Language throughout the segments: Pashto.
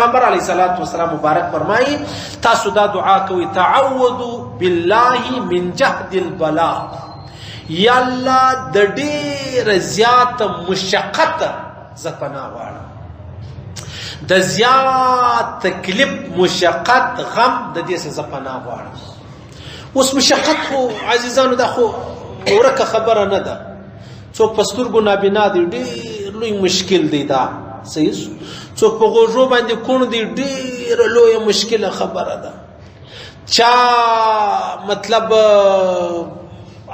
پیغمبر علیه الصلاة والسلام مبارک فرمایي تاسو دا دعا کوئ تعوذوا بالله من جهد البلاء یا الله د ډېره زیاته مشقت زه پناه غواړم د زیات تکلیف مشقت غم د دې څخه زه پناه غواړم اوس مشقت خو عزیزانو دا خو ورکه خبره نه ده څوک په سترګو نابینا دی ډېر لوی مشکل دی دا صحیح څوک په غوږو باندې کوڼ دی ډېره لویه مشکله خبره ده چا مطلب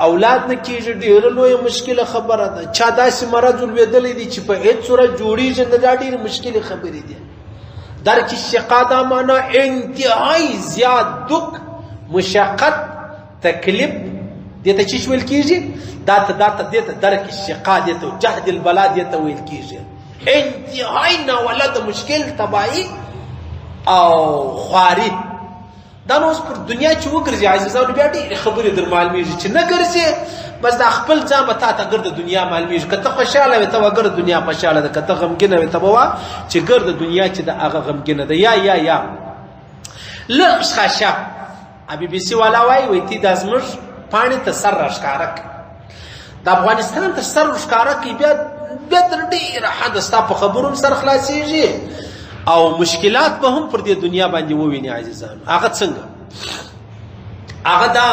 اولاد نه کېږي ډېره لویه مشکله خبره ده چا داسې مرض لوېدلی دی چې په هېڅ صورت جوړېږي نه دا ډېرې مشکلې خبرې دي درک شقا دا معنا انتهایی زیات دک مشقت تکلیف دې ته چې ویل کېږي دا ته دې ته درک شقا دې ته جهد البلا دې ته ویل کېږي انتهایی ناوله د مشکل تباهي او خواري دا نو اوس پر دنیا چې وګرځي عزیزانو بیا ډېرې خبرې در معلومېږي چې نه ګرځې بس دا خپل ځان به تا ته ګرد دنیا معلومېږي که ته خوشحاله وې ته به ګرد دنیا خوشحاله ده که ته غمګینه وې ته به وه چې ګرد دنیا چې د هغه غمګینه ده یا لږ خشه بي بي سي والا وایي تی دا زموږ پاڼې ته سر راښکاره کړي د افغانستان ته سر ورښکاره کړي بیا تر ډېره حده ستا په خبرو هم سر خلاصېږي او مشکلات به هم پر دې دنیا باندې وویني عزیزانو هغه څنګه هغه دا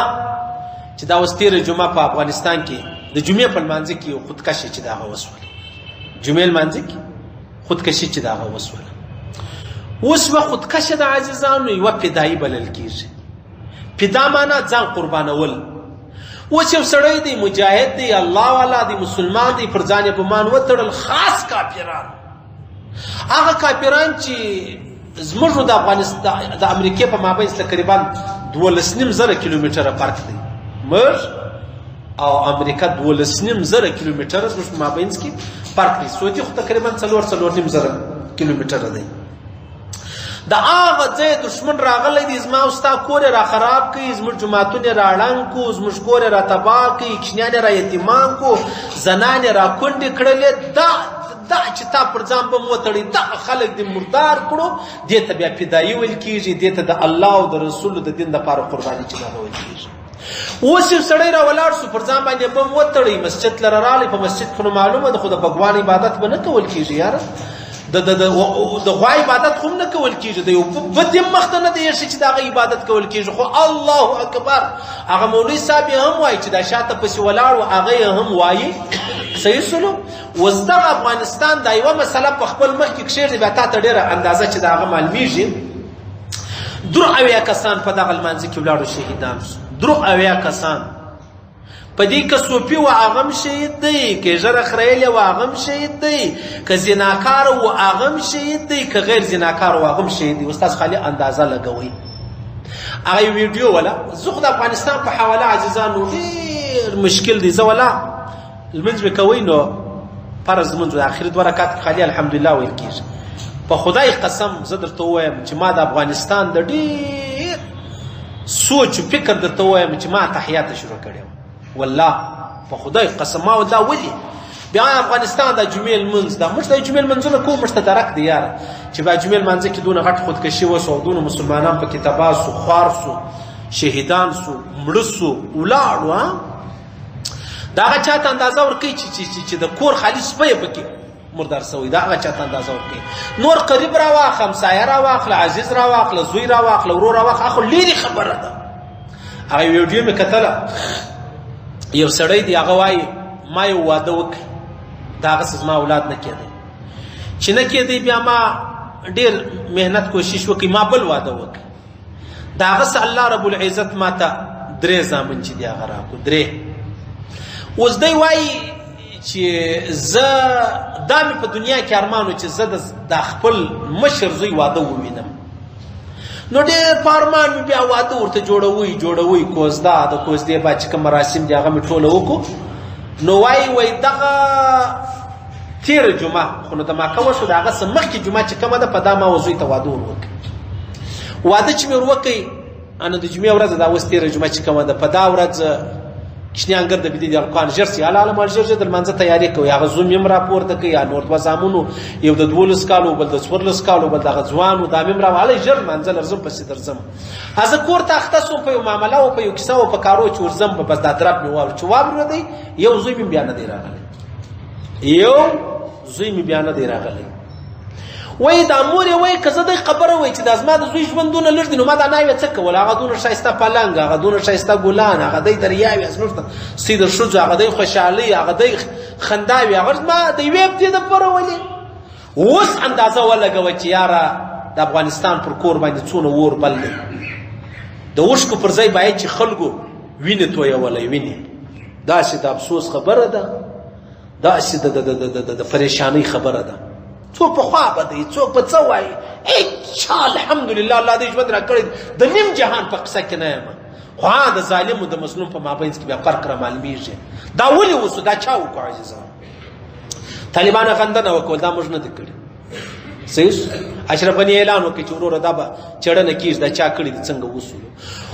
چې دا اوس تېره جمعه په افغانستان کې د جمعې په لمانځه کې یو خودکشي چې د هغه وسوله جمعې لمانځه کې خودکشي چې د هغه وسوله اوس به خودکشه د عزیزانو یوه فدایي بلل کېږي فدا معنا ځان قربانول اوس یو سړی دی مجاهد دی الله والا دی مسلمان دی پر ځان یې ګمان وتړل خاص کافران هغه کافران چې زموږ د افغانستان د امریکې په مابینځ تقریبا 12.5 کیلومتره فرق دی موږ او امریکا 12.5 کیلومتره زموږ په مابینځ کې فرق دی سعودي خو تقریبا 4.5 کیلومتره دی د هغه ځای دشمن راغلی دی زما او ستا کور یې را خراب کړي زموږ جوماتونه یې را ړنګ کړو زموږ کور یې را تباه کړي کوچنیان یې را یتیمان کړو زنان یې را کونډې کړلې دا چې تا پر ځان بم وتړي دغه خلک دې مردار کړو دې ته بیا فدایي ویل کېږي دې ته د الله او د رسولو د دین دپاره قرباني چې هغه ویل کېږي اوس یو سړی را ولاړ شو پر ځان باندې بم وتړی مسجد لره راغلی په مسجد کې نو معلومه ده خو د بګوان عبادت به نه کول کېږي یاره د غوا عبادت خو نه کول کېږي د یو بت هم مخته نه دی ایښی چې د هغه عبادت کول کېږي خو الله اکبر هغه مولوي صاحب یې هم وایي چې دا شاته پسې ولاړ و هغه یې هم وایي صحیح سلو اوس دغه افغانستان دا یوه مسله په خپل مخ کې کښېږدي بیا تا ته ډېره اندازه چې د هغه معلومېږي 83 کسان په دغه لمانځه کې ولاړو شهیدان شو 83 کسان په دې که صوفي و هغه هم شهید دی که ژره خریلی و هغه هم شهید دی که زناکار و هغه هم شهید دی که غیر زناکار و هغه هم شهید دی اوس تاسو خالي اندازه لګوئ هغه یو ویډیو ولا زه خو د افغانستان په حواله عزیزانو ډېر مشکل دی زه ولا لمونځ مې کوئ نو فرض لمونځ د اخري 2 رکعات کې خالي الحمدلله ویل کېږي په خدای قسم زه درته ووایم چې ما د افغانستان د ډېر سوچ و فکر درته ووایم چې ما تحیات شروع کړی والله په خدای قسم ما دا ولي بیا افغانستان د جمعې لمونځ دا موږ د جمعې لمونځونه کوو موږ ته درک دی یاره چې بیا جمعې لمانځه کې دونه غټ خودکشي وسو او دونه مسلمانان پکې تباه سو خوار سو شهیدان سو مړه سو ولاړو دا هغه چاته اندازه ورکوي چې د کور خالي سپی پکې مردار سوی دا هغه چاته اندازه ورکوي نور قریب راواخله همسایه راواخله عزیز راواخله زوی راواخله ورور راواخله خو لرې خبره ده هغه ویډیو مې کتله یو سړی دی هغه وایي ما یو واده وکړ د هغسې زما اولاد نه کېدی چې نه کېدی بیا ما ډېر محنت کوشش وکړي ما بل واده وکړ د هغسې الله رب العزت ما ته 3 زامن چې دی هغه راکړو 3 اوس دی وایي چې زه دا مې په دنیا کې ارمانو چې زه د خپل مشر زوی واده ووینم نو ډېر په ارمان مې بیا واده ورته جوړوي کوزده د کوزدې با چې کوم مراسم دي هغه مې ټوله وکړو نو وایي دغه تېره جمعه خو نو د ماکه وشو د هغه څه مخکې جمعه چې کومه ده په دا ما وزوی ته واده ور وکړي واده چې مې ور وکړي انو د جمعې ورځ دا اوس تېره جمعه چې کومه ده په دا ورځ کشنی انګر د بيدي د القرآن ژر سي حلاله مال ژر د منځه تیاری کوي هغه زوم يم راپورته کوي یا نور وزامونو یو د 12 کالو بل د 14 کالو بل د ځوانو د مم راواله ژر منځل ارزم پسې درځم هغه کور ته اختصو په یو معاملې او په یو کیسه او په کارو چې ورزم په بس دا درب می وال چې وابره دی یو زوی بیا نه دی راغلی یو زوی بیا نه دی راغلی وای دا مور وای کزه د خبره وای چې د ازما د زوی ژوندونه لږ دي نو ما دا ناوی څه کول هغه دونه شایسته پلنګ هغه دونه شایسته ګلان هغه د دریاوي ازمرته سید شوج هغه د خوشحالي هغه د خنداوي هغه ما د ویب دي د پر ولي اوس اندازه ولګو چې یاره د افغانستان پر کور باندې څونه ور بل دی د وشکو پر ځای باید چې خلکو ویني توي ولای ویني دا چې د افسوس خبره ده دا چې د پریشانی خبره ده څوک په خوا بده څوک په څه وایي اچھا الحمدلله الله دې ژوند را کړی د نیم جهان په قصه کې نه یم خو د ظالم او د مظلوم په مابین کې بیا فرق را معلومیږي دا ولې وسو دا چا وکړ عزیزان طالبان غندنه وکول دا موږ نه دي کړی صحیح اشرف غنی اعلان وکړي چې وروره دا به چړنه کیږي دا چا کړی دي څنګه وسو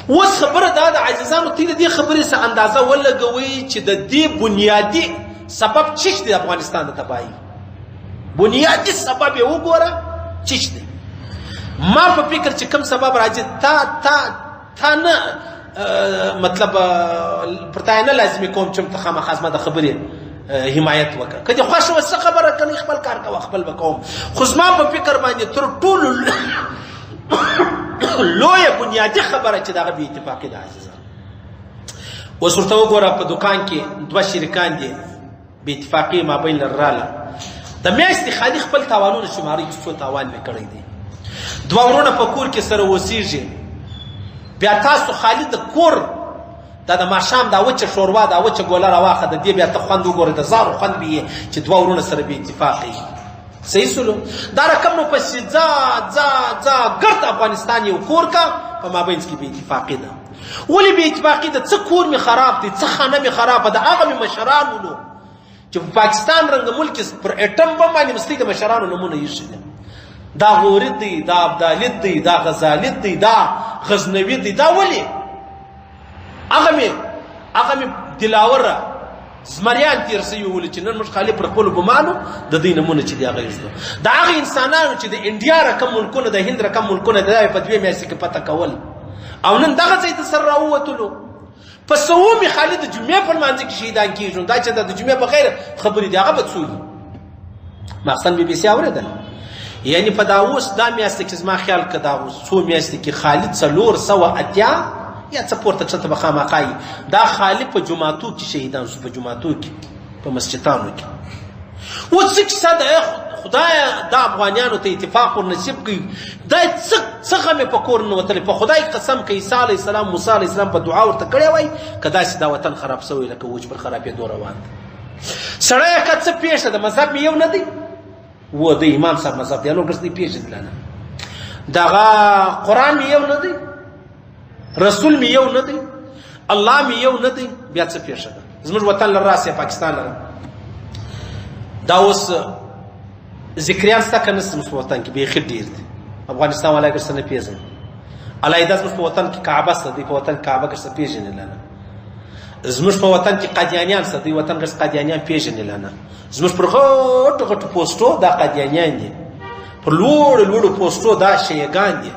اوس خبره دا د عزیزانو ته دې خبرې سره اندازه ولګوي چې د دې بنیادی سبب چی دی افغانستان د تباہی بنیادی سبب یې وګوره چی دی ما په فکر چې کوم سبب راځي تا نه مطلب پرتای نه لازمي کوم چې متخمه خاصه د خبرې حمایت وکړه کله خوښ وسه خبره کني خپل کار کوه خپل وکوم خو زما په فکر باندې تر ټولو لوی بنیادی خبره چې دغه به اتفاقی ده عزیزان اوس ورته وګوره په دکان کې دوه شریکان دي به اتفاقی ما بین لراله د میاشتې خالي خپل تاوانونه شماري چې څو تاوان مې کړی دي دوه ورونه په کور کې سره وسیږي بیا تاسو خالي د کور دا د ماښام دا وچه شوروا دا وچه ګوله راواخه د دې بیا ته خوند وګوره د زارو خوند به چې دوه ورونه سره به اتفاقی صحیح سلو دا رقم نو پسې ځا ګرد افغانستان یو کور کا په مابین کې به اتفاقی ده ولې به اتفاقی ده څه کور می خراب دي څه خانه می خراب ده هغه می مشران ولو چې په پاکستان رنګ ملک پر اټم بم باندې مستي د مشرانو نمونه یې شي دا غورید دی دا عبدالید دی دا غزالید دی دا غزنوی دی دا ولی هغه می دلاوره زمریان تیر سوي ول چې نن مش خالی پر خپل ګمانو د دې نمونه چې دی هغه یې دا هغه انسانانو چې د انډیا رقم ملکونه د هند رقم ملکونه د په دوی میاشتې کې پته کول او نن دغه ځای ته سر راووتلو په سومي خالد جمعه په منځ کې شهیدان کیږي دا چې د جمعه په غیر خبرې دی هغه بڅوي مخسن بي بي سي اوریدل یعنی په داوس دا میاشتې کې زما خیال کدا اوس څو میاشتې کې خالد څلور سو اتیا یا څه پورته چته بخامخای دا خالد په جمعاتو کې شهیدان شو په جمعاتو کې په مسجدانو کې و څه صد خدای دا افغانانو ته اتفاق او نصیب کوي دا څه غمه په کور نو وتل په خدای قسم کوي عیسی علی السلام موسی علی السلام په دعا ورته کړی وای کدا چې دا وطن خراب شوی لکه وچ پر خرابې دوه روان سړی کڅ پیښه د مذهب یو نه دی و د امام صاحب مذهب دی نو ګرځي پیښه دی نه دغه قران یو نه دی رسول می یو نه دی الله می یو نه دی بیا څه پیښه ده زموږ وطن لراسه پاکستان لره دا اوس ذکریان ستا کنه زموږ وطن کې به خیر ډیر دی افغانستان ولا ګر سره پیژن علایده زموږ وطن کې کعبه ست دی په وطن کعبه ګر سره پیژن لنه زموږ په وطن کې قادیانیان ست دی وطن ګر قادیانیان پیژن لنه زموږ پر غټ پوسټو دا قادیانیان دي پر لوړ پوسټو دا شیعاګان دي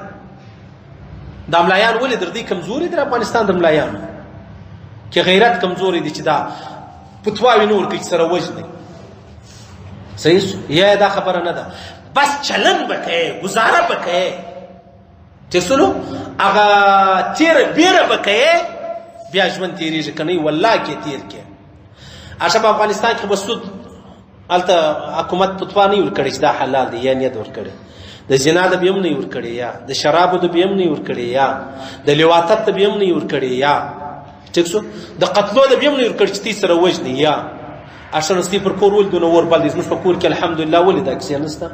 دا ملایان ولې در دې کمزوري در افغانستان د ملایانو کې غیرت کمزوري دي چې دا پتواوی نور کې سره وجني صحیح یا دا خبره نه ده بس چلن بکې گزاره بکې چې سلو هغه تیر بیره بکې بیا ژوند تیریږي کني والله کې تیر کې اشب افغانستان کې بسود الته حکومت پتوا نه ور کړی چې دا حلال دی یا نه ور کړی د زنا د بیم نه ور کړی یا د شرابو د بیم نه ور کړی یا د لواطت د بیم نه ور کړی یا څه د قتلو د بیم نه ور کړی چې سره وجنی یا اشنستی پر کور ول دونه ور بل دې په کور کې الحمدلله ولې دا کیسه نسته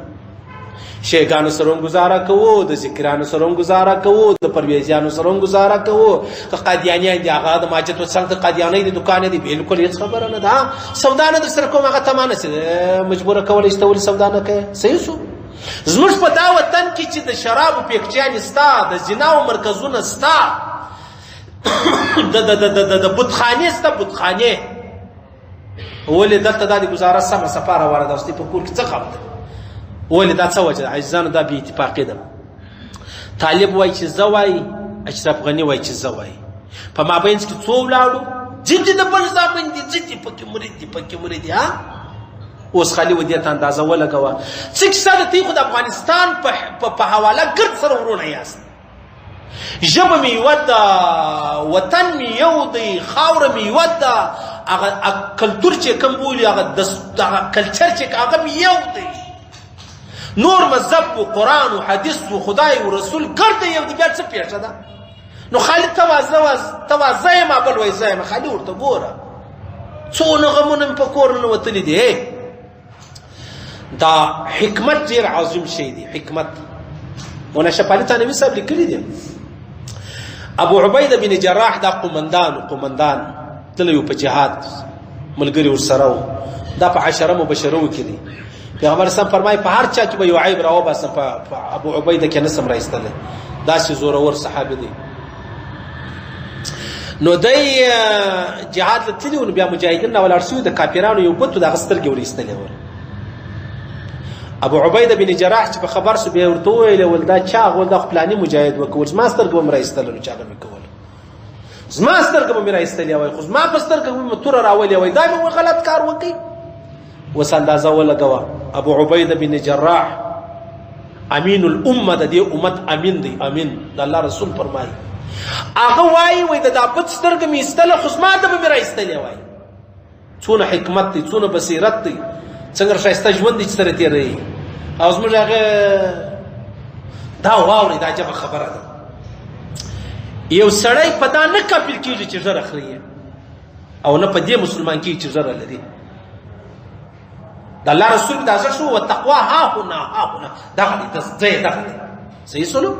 شیګانو سره گزاره کوو د ذکرانو سره گزاره کوو د پرویزیانو سره گزاره کوو که قادیانیان دي هغه د ماجد وسنګ د قادیانی د دکان دي بالکل هیڅ خبره نه ده سودا نه در سره کوم هغه تمانه سره مجبوره کول استول سودا نه کوي صحیح شو زموږ په دا وطن کې چې د شرابو پیکچیان ستا د زنا او مرکزونه ستا د بتخانې سته بتخانې ولې دلته دا د ګزاره سمه صفا روانه ده اوس په کور کې څه خبر ده ولې دا څه وجه ده عزیزانو دا بې اتفاقي ده طالب وایي چې زه وایي اشرف غني وایي چې زه وایي په مابینځ کې څو ولاړو ځینې د بل زامن دي ځینې پکې مرید دي ها اوس خالي و دې ته اندازه ولګوه څه کیسه ده تی خو د افغانستان په حواله ګرد سره ورونه یاست ژبه مې یوه ده وطن مې یو دی خاوره مې یوه ده هغه کلتور چې کوم بولي هغه کلچر چې هغه مې یو دی نور مذهب و قرآن و حدیث و خدای و رسول ګرد یو دی بیا څه پیښه ده نو خالد توازه یم بل وایي زه یم خالي ورته ګوره څونه غمونه مې په کور ننوتلي دي دا حکمت ډېر عظیم شی دی حکمت مولانا شفالي تانوي صاحب لیکلي دي ابو عبیده بن جراح دا قومندان تللی په جهاد ملګري ورسره و دا په 10 مبشرو کې دي پیغمبر اسلام فرمایي په هر چا کې به یو عیب راوباسم په ابو عبیده کې نسم راایستلی داسې زورور صحابي دی نو دی جهاد له تللي و نو بیا مجاهدین راولاړ شوي د کافرانو یو بت و د هغه سترګې ور ایستلې ول ابو عبیده بن جراح چې په خبر شو بیا ورته وویل ول دا چا غول دا خپلاني مجاهد وکول زما سترګې به م راایستله نو چاغه مې کول زما سترګې به مې راایستلې وای خو زما په سترګې به مې توره راولې وای دا مې غلط کار وکړي اوس اندازه ولګوه ابو عبیده بن جراح امین الامه د دې امت امین دی امین د الله رسول فرمایي هغه وایي وای د دا بت سترګې مې ایستله خو زما ده به مې راایستلې وای څونه حکمت دی څونه بصیرت دی څنګه ښایسته ژوند دی چې سره تېروي او زموږ هغه دا واورئ دا عجبه خبره ده یو سړی په دا نه قابل کېږي چې ژر اخري او نه په دې مسلمان کېږي چې ژر لري د الله رسول دا څه شو وتقوا ها هنا دغه دي ځای دغه دی صحیح سلو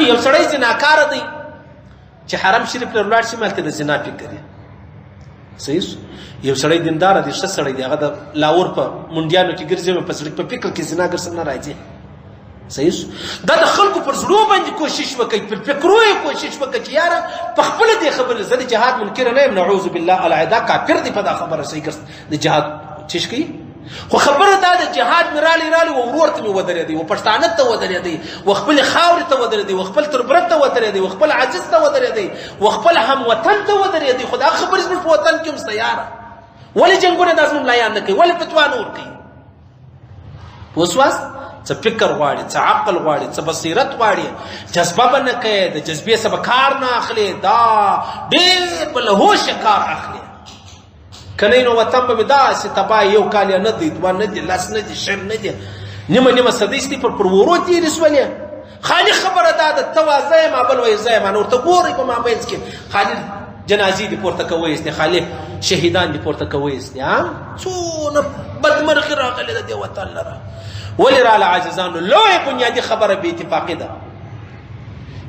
یو سړی زناکار دی چې حرم شریف ته ولاړ شي مالته د زنا فکر دی صحیح یو سړی دیندار دی ښه سړی دی هغه د لاور په منډیانو کې ګرځي په سړک په فکر کې زنا ګرځي نه راځي صحیح دا د خلکو پر زړه باندې کوشش وکړي پر فکرو یې کوشش وکړي چې یاره په خپل دې خبره زه د جهاد منکر نه یم نعوذ بالله العدا کافر دی په دا خبره صحیح ګرځي د جهاد چیش کوي خو خبره دا د جهاد مې رالی و ورور ته مې ودرېدی و پښتانه ته ودرېدی و خپل خاورې ته ودرېدی و خپل تربرت ته ودرېدی و خپل عاجز ته ودرېدی و خپل هموطن ته ودرېدی خو دا خبرې زموږ په وطن کې هم شته یاره ولې جنګونه دا زموږ ملایان نه کوي ولې فتوا نه ورکوي پوه شواست څه فکر غواړي څه عقل غواړي څه بصیرت غواړي جذبه به نه کوي د جذبې څخه به کار نه اخلي دا ډېر په له هوشه کار اخلي کنه نو وطن به داسې تباه یو کال نه دی دوه نه دی لس نه دی شل نه دی نیمه صدیستي پر ورو تېرې شولې خالي خبره دا ده ته وا زه یم بل وایي زه یم ورته ګورئ په مابینځ کې خالي جنازې دې پورته کوئ دي خالي شهیدان دې پورته کوئ دي څونه بدمرغي راغلې ده دې وطن لره ولې راله عاجزانو لویه بنیادي خبره بې اتفاقي ده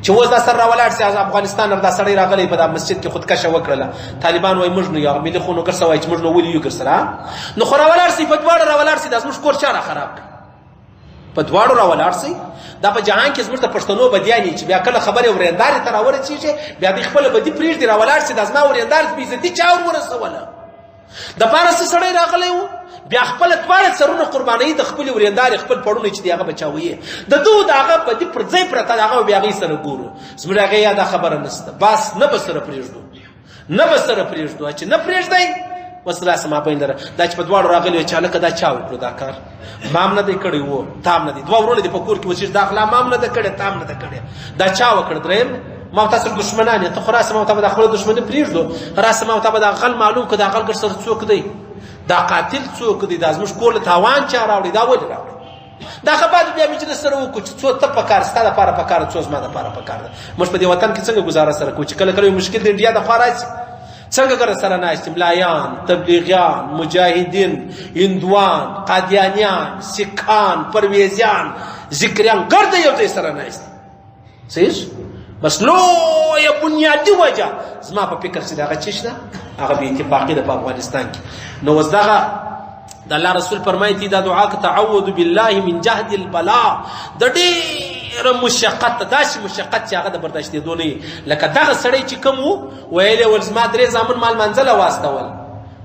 چې اوس دا سر راولاړ سي افغانستان دا سړی راغلی په دا مسجد کې خودکشه وکړله طالبان وایي موږ نو یو ملي خونګر څه وایي چې موږ نو ولي یو ګرسره نو خو راولاړ سي په دواړه راولاړ سي دا زموږ کور چا را خراب کړ په دواړو راولاړ سي دا په جهان کې زموږ ته پښتنو بدیاني چې بیا کله خبرې ورېندارې ته راورسېږي بیا دې خپله بدي پرېږدي راولاړ سي دا زما ورېندار بې عزتي چا ورسوله د پاره څه سړی راغلی و بیا خپل دواړه سرونه قربانوي د خپلې ورېندارې خپل پړونه چې دی هغه بچاوي د دوی د هغه بدي پر ځای پرته د هغه بیا هغې سره ګورو زموږ هغې یا دا خبره نشته بس نه به سره پرېږدو چې نه پرېږدئ اوس راسه مابین لره دا چې په دواړو راغلي وي چې هلکه دا چا وکړو دا کار مام نه دی کړی و تام نه دی دوه ورونه دي په کور کې اوسېږي دا اخلا مام نه ده کړې تام نه ده کړې دا چا وکړ درېیم ما او تاسو دشمنان یې ته خو راسه ما او ته به د خپله دښمني پرېږدو راسه ما او ته به دا غل معلوم کړه دا غل ګر سره څوک دی دا قاتل څوک دی دا زموږ کور له تاوان چا راوړي دا ولې راوړي دا خبره بیا مجلس سره وکړو چې څو ته پکار ستا دپاره پکار څو زما دپاره پکار ده موږ په دې وطن کې څنګه ګزاره سره کوو چې کله کله یو مشکل د انډیا دخوا راشي څنګه ګره سره ناست ملایان تبلیغیان مجاهدین هندوان قادیانیان سکان پرویزیان ذکریان ګرده یو ځای سره ناست صحیح بس لویه بنیادي وجه زما په فکر چې د هغه څه شته هغه بې اتفاقي ده په افغانستان کې نو اوس دغه د الله رسول فرمایي چې دا دعا که تعوذ بالله من جهد البلاء د ډېر ډېره مشقت ده، داسې مشقت چې هغه د برداشتېدو نه وي. لکه دغه سړی چې کوم و ویل یې ول زما 3 زامن مال منځله واستول،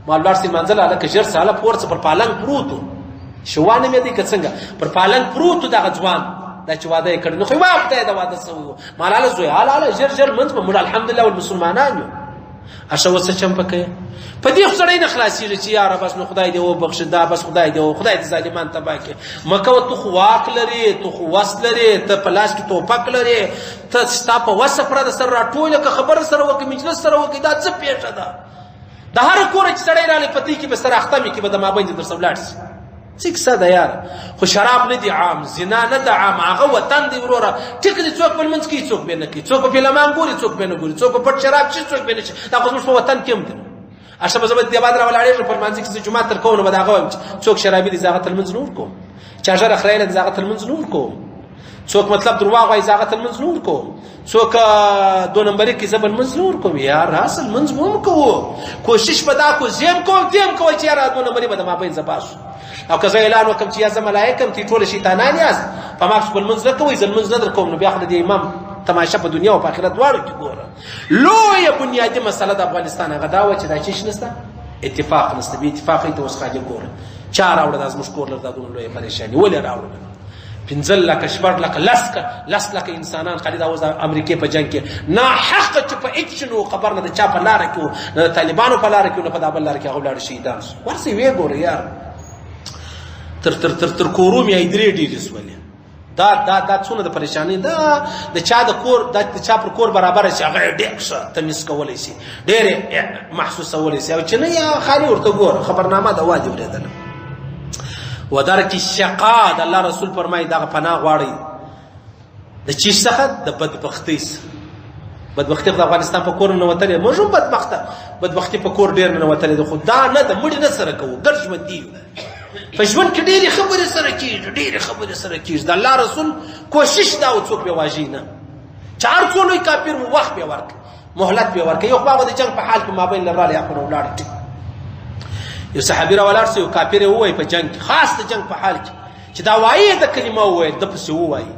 مال لاړ سي منځله هلکه ژر سه هله پورڅه پر پالنګ پروت و، شوا نومېدی که څنګه پر پالنګ پروت و دغه ځوان دا چې واده یې کړی. نو خو یې وخته یې د واده سوی و، مال هله زوی هله ژر ژر لمونځ به موږ الحمدلله والمسلمانان یو. اشه اوس څه چمپه کوې؟ په دې خو سړی نه خلاصېږي چې یاره بس نو خدای دې وبخښي، دا بس خدای دې خدای دې ظالمان تباه کړي. مه کوه، ته خو واک لرې، ته خو وس لرې، ته په لاس کې توپک لرې، ته ستا په وسه پرده سره راټولې که خبره سره وکړې مجلس سره وکړې دا څه پېښه ده؟ د هر کوره چې سړی راغلی پتې کې به سره اخته مې کې به د مابین در سره ولاړ شي. څه کیسه ده یاره؟ خو شراب نه دی عام، زنا نه ده عام، هغه وطن دی وروره. ټیک دی څوک په لمونځ کوي څوک بې نه کوي، څوک په فلمان ګوري څوک بې نه ګوري، څوک په پټ شراب څښي څوک بې نه څښي. دا خو زموږ په وطن کې هم دی. اشه به زه به دې بعد راولاړېږم په لمانځه کې زه جومات تر کوم نو به د هغه وایم چې څوک شرابي دی زه هغه ته لمونځ نه ورکوم، چا ژر اخریلی دی زه هغه ته لمونځ نه ورکوم، څوک مطلب درواغ وایي زه هغه ته لمونځ نه ورکوم، څوک 2 نمبري کوي زه به لمونځ نه ورکوم. یار اصل لمونځ به هم کوو، کوشش به دا کوو زه هم کوم ته هم کوئ چې یاره 2 نمبري به د مابین زه پاس او که زه اعلان وکړم چې یا زه ملایک یم تی ټوله شیطانان یاست په ما پسې به لمونځ نه کوئ، زه لمونځ نه در کوم. نو بیا خو د دې امام تماشه په دنیا او په آخرت دواړو کې ګوره. لویه بنیادي مسله د افغانستان هغه دا وه چې دا چیش نشته، اتفاق نشته. بې اتفاقۍ ته اوس خالي ګوره چا راوړه دا زموږ کور لر دا دومره لویه پریشاني ولې راوړله؟ 15 لکه 14 لکه 10 لکه انسانان خالي دا اوس د امریکې په جنګ کې ناحقه چې په هېڅ شي نه خبر نه د چا په لاره کې و، نه د طالبانو په لاره کې و، نه په دا بل لاره کې هغه ولاړ شهیدان شو. ورسې ویې ګوره یار تر کورو مې هیدرې ډېرې سولې. دا څونه د پریشانۍ ده د چا د کور د چا پر کور برابره شي هغه یې ډېر ښه تمیز کولی شي، ډېر یې محسوسولی شي، او چې نه یا خالي ورته ګوره خبرنامه ده وادي اورېدله. ودرک الشقا د الله رسول فرمایي دغه پناه غواړئ د چیش څخه؟ د بدبختۍ څخه. بدبختي د افغانستان په کور ننوتلې، موږ هم بدبختي په کور ډېر ننوتلې ده، خو دا نه ده مړي نه سره کوو، ګډ ژوندي یو. په ژوند کې ډېرې خبرې سره کېږي، ډېرې خبرې سره کېږي. د الله رسول کوشش دا و څوک بې واژې نه، چې هر څو لوی کافر و وخت بې ورکړي، مهلت بې ورکړي. یو خو هغه د جنګ په حال کې مابین له رالی اخونه ولاړې، یو صحابي راولاړ سو، یو کافر یې ووایي په جنګ کې، خاص د جنګ په حال کې چې دا وایي د کلمه وویل ده پسې ووایي.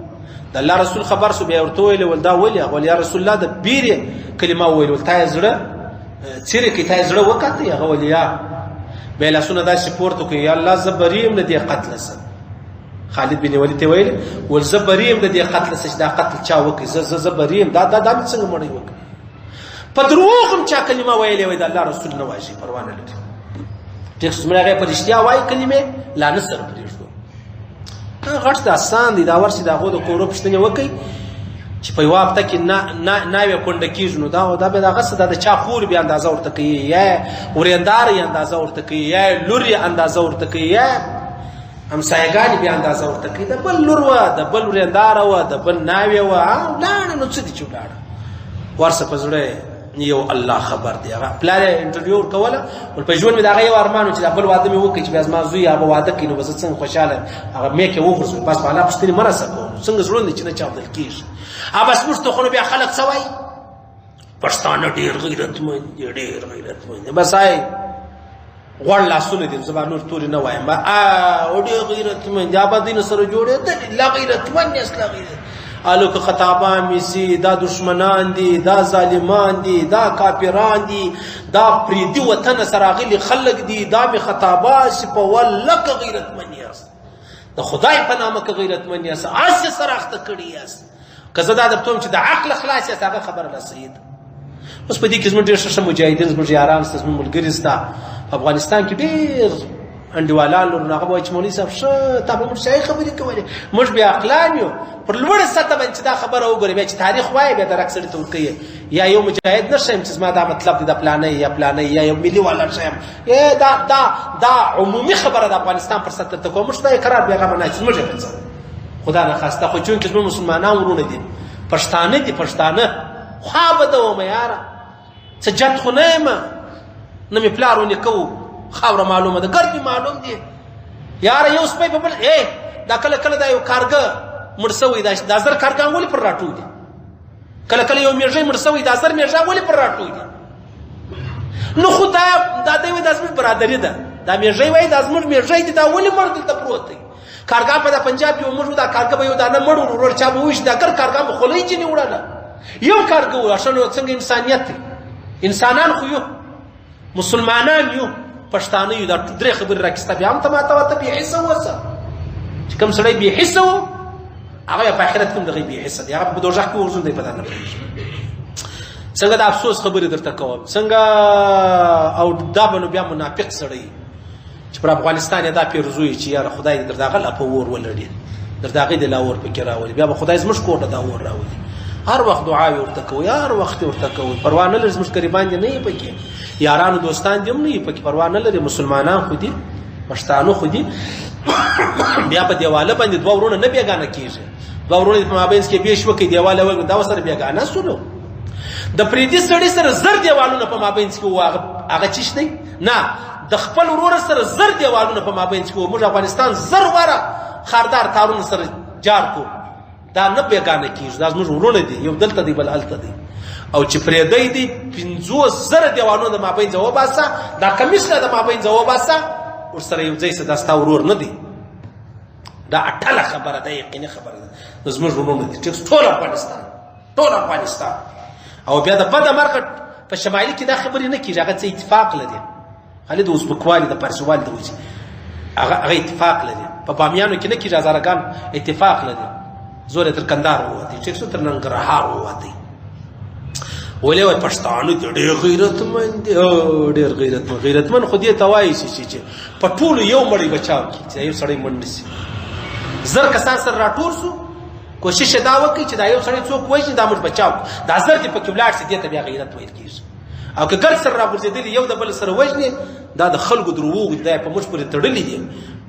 د الله رسول خبر سو، بیا ورته وویلې ول دا ولې؟ هغه ویل یا رسول الله د بیرې کلمه وویل، ول تا یې زړه څیرې کړي، تا یې زړه وکاتی؟ هغه ویل یا. بیا لاسونه داسې پورته کړي، یا الله زه بري یم له دې قتله سه. خالد بن ولید ته ویل ول زه بري یم له دې قتله سه چې دا قتل چا وکړي، زه بري یم، دا مې څنګه مړی وکړي؟ په دروغ هم چا کلمه ویلې وای د الله رسول نه واژي پروا نه لري. ټیک څومره هغې په رښتیا وایي کلمې لا نه سره پرېږدو. غټ داستان دی دا ورسې د هغو د کورو پوښتنې وکړئ چې په یوه هفته کې ناوې کونډه کېږي، نو دا بیا دغه څه دا د چا خور بیا اندازه ورته کوي، یا ورېنداره یې اندازه ورته کوي، یا لور یې اندازه ورته کوي، یا همسایګانې بیا اندازه ورته کوي. د بل لور وه، د بل ورېنداره وه، د بل ناوې وه، ولاړه نو څه دي چې ولاړه ورسه په زړه یو الله خبر دی. هغه پلار یې انټرویو ورکوله، ول په ژوند مې د هغه یو ارمان و چې دا بل واده مې وکړي چې بیا زما زوی هغه واده کوي نو به زه څنګه خوشحاله هغه میک یې وغورځوي. بس په الله پوښتنې مه راسه کوم څنګه زړونه دي چې نه چاودل کېږي. بس موږ ته خو نو بیا خلک څه وایي؟ پښتانه ډېر غیرتمند دي، ډېر غیرتمند دي. بس غوړ لاسونه دي، زه به نور تورې نه وایم، ډېر غیرتمند دي، ابدینو سره جوړېدلي، لا غیرتمند یاست، لا غیرت الو که خطابان میسی، دا دشمنان دي، دا ظالمان دي، دا کافران دي، دا پریدي وطن سره راغلي خلک دي، دا می خطابان شي په والله که غیرتمند یاست، د خدای په نامه که غیرتمند یاست، هسې سره اخته کړي یاست. که زه دا درته وایم چې د عقل خلاص یاست هغه خبره لا صحیح ده. اوس په دې کې زموږ ډېر ښه مجاهدین زموږ یاران شته، زموږ ملګري شته په افغانستان کې ډېر انډیوالان لرو. نو هغه به وایي چې مولوي صاحب ښه تا به موږ صحیح خبرې کولې، موږ بیا عقلان یو. پر لوړه سطح باندې چې دا خبره وګورې بیا چې تاریخ وایي بیا درک سړي ته ورکوي، یا یو مجاهد نه ښیم چې زما دا مطلب دی د پلانۍ یا پلانۍ، یا یو ملي والا ښیم، دا عمومي خبره د افغانستان پر سطح ته کوم. موږ دا اقرار بیا هغه منای چې زموږ یې په څه خدا نخواسته، خو چونکې زموږ مسلمانان ورونه دي، پښتانه دي، پښتانه خوا به ده ومه یاره څه جد خو نه یم، نه مې پلار و نیکه و، خاوره معلومه ده، ګرد مې معلوم دي یاره. یو سپی په بل دا کله کله دا یو کارګه مړ سوی، دا زر کارګان ولې پر راټول دي؟ کله کله یو میږی مړ سوی، دا زر میږه ولې پر راټول دي؟ نو خو دا دی وایي دا زموږ برادري ده، دا میږی وایي دا زموږ میږی دي، دا ولې مړ دلته پروت دی؟ کارګاه په پنجاب کې موږ دا کارګاه به یو دانه مړ ورور چا به وښ دا کار کارګاه به خولای چې نه وړاله یو کارګاه ورشنو څنګه انسانيت انسانان خو یو مسلمانان یو پښتانه یو دا درې خبرې راکسته بیا هم ته ماته وته به حصہ وسه چې کوم سړی به حصہ و هغه په آخرت کې دغه به حصہ دی هغه په دوزخ کې ورزون دی په دانه څنګه د افسوس خبرې درته کوم څنګه او دا بنو بیا منافق سړی چې پر افغانستان دا پیرزوی چې یار خدای دې دغه لا په ور ولړي دغه دې لا ور پکې راولي بیا به خدای زموږ کوټه دا ور راولي هر وخت دعا ورته کوي هر وخت ورته کوي پروا نه لري زموږ قریبان دي نه پکې یارانو دوستان دې هم نه پکې پروا نه لري مسلمانان خو دي پښتانه خو دي بیا په دیواله باندې دوه ورونه نه بیګانه کیږي دوه ورونه په مابینس کې بیش وکي دیواله وګ دا وسره بیګانه سولو د پریدي سړی سره زر دیوالونه په مابینس کې هغه چیش دی نه د خپل ورور سره زر دیوالونه په مابینس کې موږ افغانستان زر وره خاردار تارون سره جار کو دا نه بیګانه کیږي دا موږ ورونه دي یو دلته دی بل الته دی او چې پریدي دي 500 دیوالونه د مابین ځو باسه دا کمیسه د مابین ځو باسه ور سره یو ځای څه داستا ورور نه دی دا اټله خبره ده یقیني خبره ده زموږ ورونه دي ټول افغانستان او بیا د بده مرګ په شمالي کې دا خبرې نه کیږي هغه څه اتفاق لري خالد اوس په کوالي د پرسوال د وځي هغه اتفاق لري په بامیانو کې نه کیږي هزارګان اتفاق لري زور تر کندهار وته چې څو تر ننګرهار وته ولې وای پښتانه ډېر غیرتمن خو دې توای شي چې په ټول یو مړی بچاو کی چې یو سړی منډ شي زر کسان سره راټول سو کوشش دا وکړي چې دا یو سړی څوک وایي دا موږ بچاو دا زر دې په کبلاټ سي دې ته بیا غیرت وایي کیږي او که ګر سره راګرځېدلی یو د بل سره وژني دا د خلکو دروغ دی په موږ پورې تړلې دي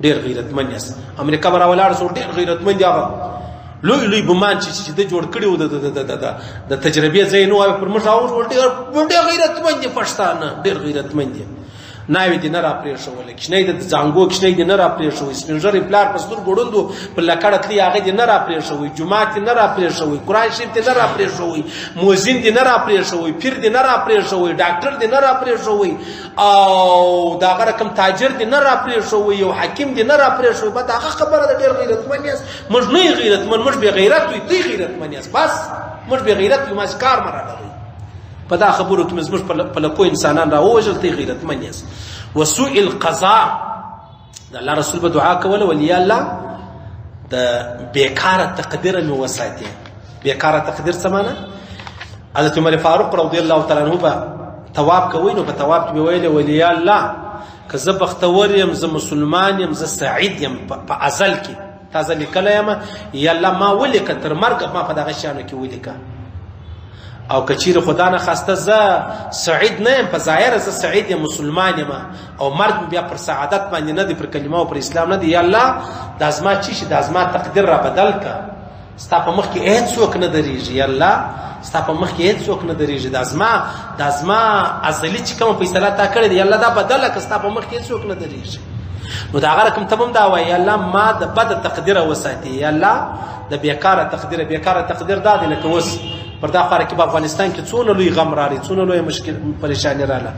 ډېر غیرتمن یاست امریکا به راولاړ سو ډېر غیرتمن دی هغه لوی بمان چې د جوړ کړي و د تجربې ځای نو پر موږ راوړ ډېر غیرتمن دي پښتانه ډېر غیرتمن دي ناوی دې نه را پرېښول کښنی د ځانګو کښنی دې نه را پرېښوي سپین ږیری پلار په سترګو ړوند و په لکړه تلي هغه دې نه را پرېښوي جومات دې نه را پرېښوي قرآن شریف دې نه را پرېښوي مؤذن دې نه را پرېښوي پیر دې نه را پرېښوي ډاکټر دې نه را پرېښوي او دغه رقم تاجر دې نه را پرېښوي یو حکیم دې نه را پرېښوي بس هغه خبره ده ډېر غیرتمن یاست موږ نه یو غیرتمن موږ بې غیرت وي تی غیرتمن یاست بس موږ بې غیرت یو ماس کار مرادوي په دا خبرو کې زموږ په لکو انسانان راووژل تی غیرتمن یاست وسوء القضاء د الله رسول په دعا کوله ولي الله د بیکاره تقدیر مې وساتي بیکاره تقدیر څه معنی حضرت عمر فاروق رضی الله تعالی عنہ په ثواب کوي نو په ثواب کې ویل ولي الله که زه بختور یم زه مسلمان یم زه سعید یم په ازل کې تازه لیکلی یم یا الله ما ولیکه تر مرګ ما په دغه شیانو کې ولیکه او کچیر خدا نه خواسته زه سعید نه یم په ظاهر زه سعید یم مسلمان یم او مرګ بیا پر سعادت باندې نه دی پر کلمه او پر اسلام نه دی یا الله د ازما چی شي د ازما تقدیر را بدل کا ستا په مخ کې هیڅ څوک نه دریږي یا الله ستا په مخ کې هیڅ څوک نه دریږي د ازما ازلی چې کوم فیصله تا کړې دی یا الله دا بدل کا ستا په مخ کې هیڅ څوک نه دریږي نو دا هغه رقم تمام دا وای یا الله ما د بد تقدیر وساتي یا الله د بیکاره تقدیر دا دی لکه اوس پر دا خاره کې په افغانستان کې څونه لوی غم راړي څونه لوی مشکل پریشانی رااله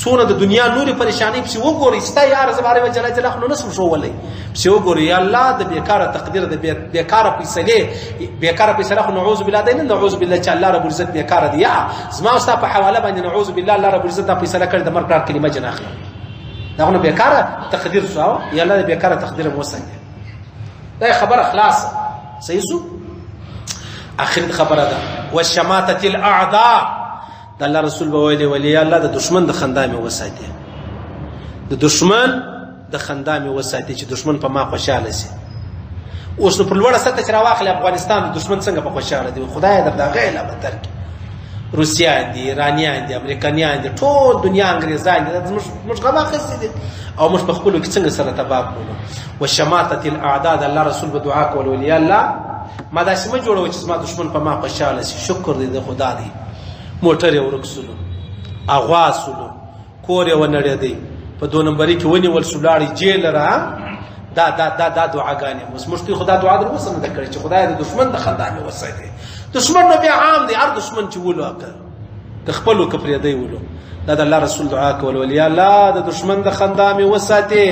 څونه د دنیا نوري پریشانی په وګوري ستا یار زباره و جل جلاله نو نسو شوولې په وګوري یا الله د بیکاره تقدیر د بیکاره فیصله خو نعوذ بالله دین نعوذ بالله چې الله رب العزت بیکاره دی یا زما واست په حواله باندې نعوذ بالله الله رب العزت د فیصله کړ د مرګ کلمه جن اخلي دا نو بیکاره تقدیر شو یا الله د بیکاره تقدیر موسنګ دا خبر اخلاص صحیح سو اخر خبره ده والشماتة الاعداء د الله رسول به ویلي ولي الله د دشمن د خندا مې وساتي د دشمن د خندا مې وساتي چې دشمن په ما خوشاله شي اوس نو پر لوړه سطح چې راواخلي افغانستان د دشمن څنګه په خوشاله دي خدای در دا غیله بدر کې روسیان دي ایرانیان دي امریکایان دي ټول دنیا انګریزان دي موږ غوا خسي دي او موږ په خپل کې څنګه سره تباہ کړو والشماتة الاعداء د الله رسول به دعا کول ولي الله ما دا سم جوړو چې ما دشمن په ما خوشاله شي شکر دې د خدا دی موټر یې ورکسلو اغواسلو کور یې ونړې دی په 2 نمبرې کې ونیول سولاړي جیل را دا دعاګانې اوس مشتي خدا دعا در وسنه د کړی چې خدای د دشمن د خندا مې وساتي دشمن نو بیا عام دی هر دشمن چې ولو اکر د خپلو که پرېدی ولو دا د الله رسول دعا کول ول یا الله د دشمن د خندا مې وساتې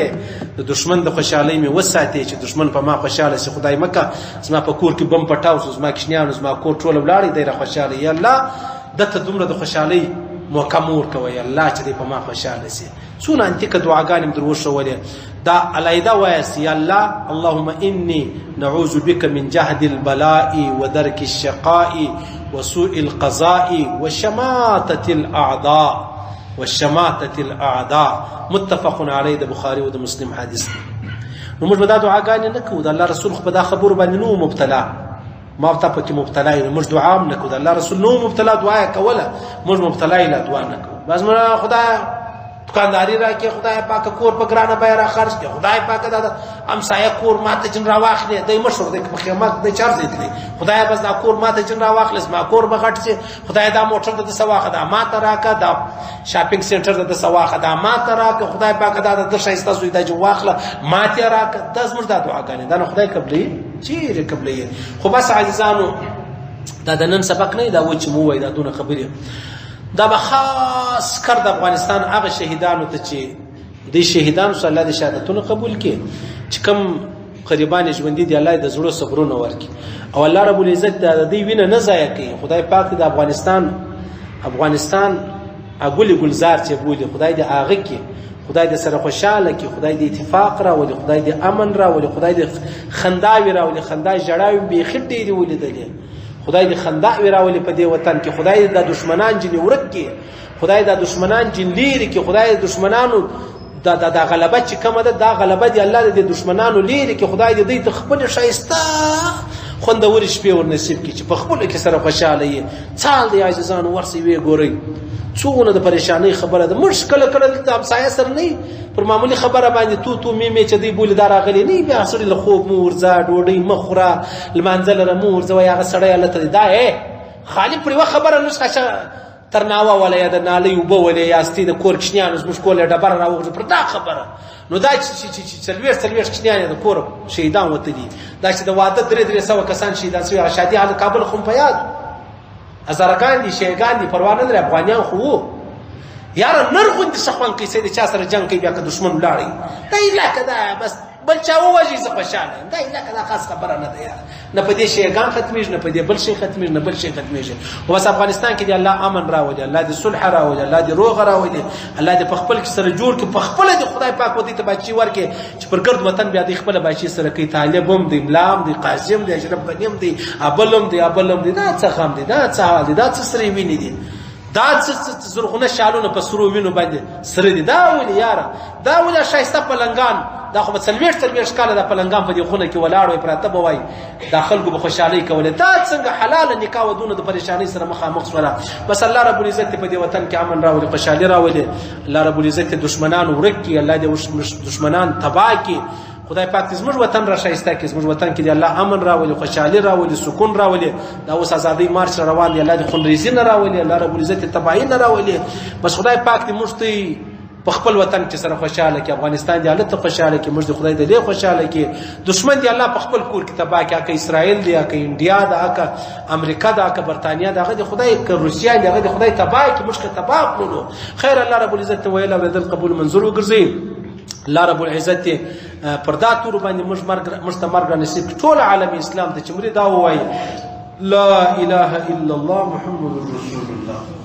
د دشمن د خوشحالۍ مې وساتې چې دشمن په ما خوشحاله شي خدای مکه زما په کور کې بم پټاو شو زما کشنیانو زما کور ټوله ولاړې دی را خوشحاله یا الله دته دومره د خوشحالۍ موقع مور کوه یا الله چې دی په ما خوشحاله شي څونه انتیکه دعاګانې مې در وښولې دا علیحده وایاست یا الله اللهم انی نعوذ بک من جهد البلاء ودرك الشقاء وسوء القضاء وشماتة الأعداء متفق علیه د بخاری او د مسلم حدیث نو موږ به دا دعاګانې نه کوو د الله رسول خو په دا خبرو باندې نو مبتلا ما ته پکې مبتلا یو موږ دعا هم نه کوو د الله رسول نو مبتلا دعا کوله موږ مبتلا یې لا دعا نه کوو بس موږ خدای دکانداری راکې خدای پاک کور په ګرانه بیه را خرج کړي خدای پاک دا همسایه کور ماته جن را واخلې دی مشهور دی په قیامت د چارج دی خدای بس دا کور ماته جن را واخلې ما کور بغټ شي خدای دا موټر د سواخه دا ماته راکا دا شاپینګ سنټر د سواخه دا ماته راکا خدای پاک دا د شایسته سوی دا جو واخله ماته راکا د زموږ دا دعاګانې دا خدای قبلې چیرې قبلې خو بس عزیزانو دا د نن سبق نه دا و چې مو وای دا دونه خبرې دا به خاص کر د افغانستان هغه شهیدانو ته چې د شهیدانو صلی الله د شهادتونو قبول کړي چې کوم قریبان ژوندۍ دي الله د زړه صبرونه ورکړي او الله رب العزت د دې وینه نه ضایع کوي خدای پاک د افغانستان اګولي ګلزار چې بولي خدای دې هغه کې خدای دې سره خوشاله کې خدای دې اتفاق راولي خدای دې امن راولي خدای دې خنداوي راولي خندای جړاوي به خټې دې ولیدلې خدای دې خندا وراولي په دې وطن کې خدای دې د دشمنان جن ورک کې خدای دې د دشمنان جن لري کې خدای دې دشمنانو د غلبه چې کومه ده دا غلبه دې الله دې دشمنانو لري کې خدای دې خپل شایسته خوندور شپې ور نصیب کړي چې په خپل کې سره خوشاله یې څال دې عزیزانو ورسي وی ګوري څونه د پریشانی خبره ده مشکل کله د همسایه سره نه پر معمولی خبره باندې تو می چې دی بوله دار غلي نه بیا سړي له خوب مور ځا ډوډۍ مخوره لمانځل مور ځو یا سړی الله ته دا خالي پر یو خبره نشخه ترناوه ولا یا د نالي وبو ولا یا ستې د کور کښنیانو زموږ کول ډبر راوغه پر دا خبره نو دا چې سلوير کښنیان د کور شهیدان وته دي دا چې د واده درې سو کسان شهیدان شوی شادي حال کابل خو په یاد هزارګان دي شیګان دي پروا نه لري افغانیان خو یار نرغوند شخوان کیسه د چا سره جنگ کوي بیا که دشمن ولاړی دا علاقه دا بس بل چا وواجی ز خوشاله دا علاقه دا خاص خبره نه ده یار نه په دې شیګان ختمیږي نه په دې بل شي ختمیږي نه بل شي ختمیږي او بس افغانستان کې دی الله امن راوړي الله دې صلح راوړي الله دې روغ راوړي الله دې په خپل کې سره جوړ کې په خپل دې خدای پاک ودی ته بچي ورکه چې پر ګرد وطن بیا دې خپل بچي سره کوي طالبم دې ملام دې قاسم دې اشرف غنیم دې ابلم دې دا څه خام دې دا څه حال دې دا څه سره ویني دي دا زرغونه شالونه په سرو وینو باندې سره دي دا ولي یاره دا ولي شایسته پلنګان دا خو څلويش کاله د پلنګان په دې خونه کې ولاړ وي پراته بوي داخل کو بخوشالي کوله دا څنګه حلال نکاح ودونه د پریشانی سره مخامخ سره بس الله رب العزت په دې وطن کې امن راوړي خوشالي راوړي الله رب العزت دشمنان ورکی الله دې دشمنان تباہ کی خدای پاک دې زموږ وطن را شایسته کړي زموږ وطن کې دې الله امن راولي خوشحالي راولي سکون راولي دا اوس ازادي مارچ روان دی الله دې خونریزي نه راولي الله رب العزت تباہي نه راولي بس خدای پاک دې موږ ته په خپل وطن کې سره خوشاله کې افغانستان دې حالت خوشاله کې موږ خدای دې خوشاله کې دشمن دې الله په خپل کور کې تباہ کې اسرائیل دې کې انډیا دا امریکا دا برتانیا دا د خدای کې روسیا دا د خدای تباہ کې موږ تباہ کړو خیر الله رب العزت ویل او دې قبول منظور وګرځي الله رب العزت پر دا تور باندې مستمر نصیب ټول عالم اسلام ته چمري دا وایي لا اله الا الله محمد رسول الله